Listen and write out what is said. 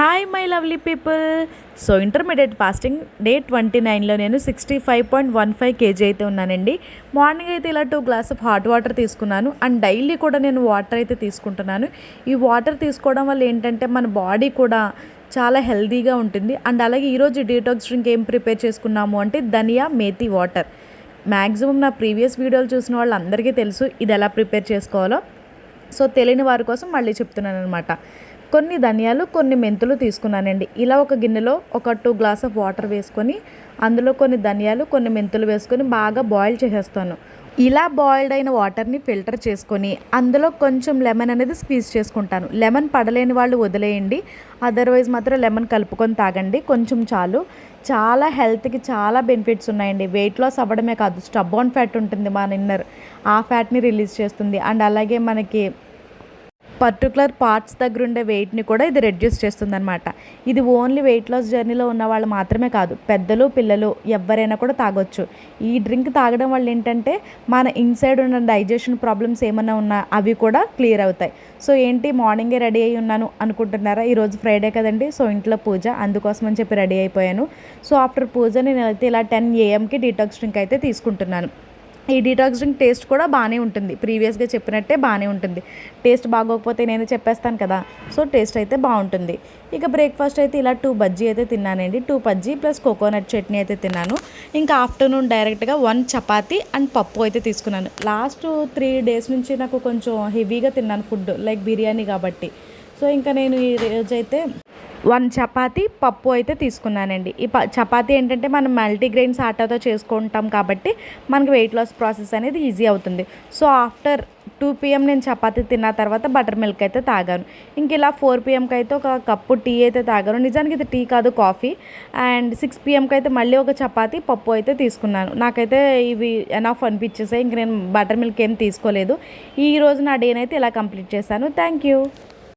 Hi my lovely people. So intermediate fasting day 29లో నేను 65.15 kg అయితే ఉన్నానండి. మార్నింగ్ అయితే ఇలా 2 గ్లాస్ ఆఫ్ హాట్ వాటర్ తీసుకున్నాను అండ్ డైలీ కూడా నేను వాటర్ అయితే తీసుకుంటున్నాను. ఈ వాటర్ తీసుకోవడం వల్ల ఏంటంటే మన బాడీ కూడా చాలా హెల్తీగా ఉంటుంది. అండ్ అలాగే ఈరోజు డీటాక్స్ డ్రింక్ ఏం ప్రిపేర్ చేసుకున్నాము అంటే ధనియా మేతి వాటర్. మ్యాక్సిమం నా ప్రీవియస్ వీడియోలు చూసిన వాళ్ళందరికీ తెలుసు ఇది ఎలా ప్రిపేర్ చేసుకోవాలో. సో తెలియని వారి కోసం మళ్ళీ చెప్తున్నాను అనమాట. కొన్ని ధనియాలు కొన్ని మెంతులు తీసుకున్నానండి. ఇలా ఒక గిన్నెలో ఒక 2 గ్లాస్ ఆఫ్ వాటర్ వేసుకొని అందులో కొన్ని ధనియాలు కొన్ని మెంతులు వేసుకొని బాగా బాయిల్ చేసేస్తాను. ఇలా బాయిల్డ్ అయిన వాటర్ని ఫిల్టర్ చేసుకొని అందులో కొంచెం లెమన్ అనేది స్క్వీజ్ చేసుకుంటాను. లెమన్ పడలేని వాళ్ళు వదిలేయండి, అదర్వైజ్ మాత్రం లెమన్ కలుపుకొని తాగండి, కొంచెం చాలు. చాలా హెల్త్కి చాలా బెనిఫిట్స్ ఉన్నాయండి. వెయిట్ లాస్ అవ్వడమే కాదు, స్టబ్బాన్ ఫ్యాట్ ఉంటుంది మన ఇన్నర్, ఆ ఫ్యాట్ని రిలీజ్ చేస్తుంది. అండ్ అలాగే మనకి పర్టికులర్ పార్ట్స్ దగ్గర ఉండే వెయిట్ని కూడా ఇది రెడ్యూస్ చేస్తుంది అనమాట. ఇది ఓన్లీ వెయిట్ లాస్ జర్నీలో ఉన్న వాళ్ళు మాత్రమే కాదు, పెద్దలు పిల్లలు ఎవరైనా కూడా తాగొచ్చు. ఈ డ్రింక్ తాగడం వల్ల ఏంటంటే మన ఇన్సైడ్ ఉన్న డైజెషన్ ప్రాబ్లమ్స్ ఏమైనా ఉన్నా అవి కూడా క్లియర్ అవుతాయి. సో ఏంటి మార్నింగే రెడీ అయ్యి ఉన్నాను అనుకుంటున్నారా? ఈరోజు ఫ్రైడే కదండి, సో ఇంట్లో పూజ, అందుకోసం అని చెప్పి రెడీ అయిపోయాను. సో ఆఫ్టర్ పూజ నేను అయితే ఇలా 10 AM డీటాక్స్ డ్రింక్ అయితే తీసుకుంటున్నాను. ఈ డీటాక్స్ డ్రింక్ టేస్ట్ కూడా బాగానే ఉంటుంది, ప్రీవియస్గా చెప్పినట్టే బాగానే ఉంటుంది. టేస్ట్ బాగోకపోతే నేను చెప్పేస్తాను కదా, సో టేస్ట్ అయితే బాగుంటుంది. ఇక బ్రేక్ఫాస్ట్ అయితే ఇలా 2 బజ్జీ అయితే తిన్నానండి. 2 బజ్జీ ప్లస్ కోకోనట్ చట్నీ అయితే తిన్నాను. ఇంకా ఆఫ్టర్నూన్ డైరెక్ట్గా 1 చపాతీ అండ్ పప్పు అయితే తీసుకున్నాను. లాస్ట్ 3 days నుంచి నాకు కొంచెం హెవీగా తిన్నాను ఫుడ్, లైక్ బిర్యానీ కాబట్టి. సో ఇంకా నేను ఈ రోజైతే 1 చపాతీ పప్పు అయితే తీసుకున్నానండి. ఈ చపాతీ ఏంటంటే మనం మల్టీగ్రెయిన్స్ ఆటాతో చేసుకుంటాం కాబట్టి మనకి వెయిట్ లాస్ ప్రాసెస్ అనేది ఈజీ అవుతుంది. సో ఆఫ్టర్ 2 PM నేను చపాతీ తిన్న తర్వాత బటర్ మిల్క్ అయితే తాగాను. ఇంక ఇలా 4 PMకి అయితే ఒక కప్పు టీ అయితే తాగాను. నిజానికి ఇది టీ కాదు, కాఫీ. అండ్ 6 PMకి అయితే మళ్ళీ ఒక చపాతీ పప్పు అయితే తీసుకున్నాను. నాకైతే ఇవి ఎనఫ్ అనిపించేసాయి, ఇంక నేను బటర్ మిల్క్ ఏం తీసుకోలేదు. ఈ రోజు నా డేనైతే ఇలా కంప్లీట్ చేశాను. Thank you.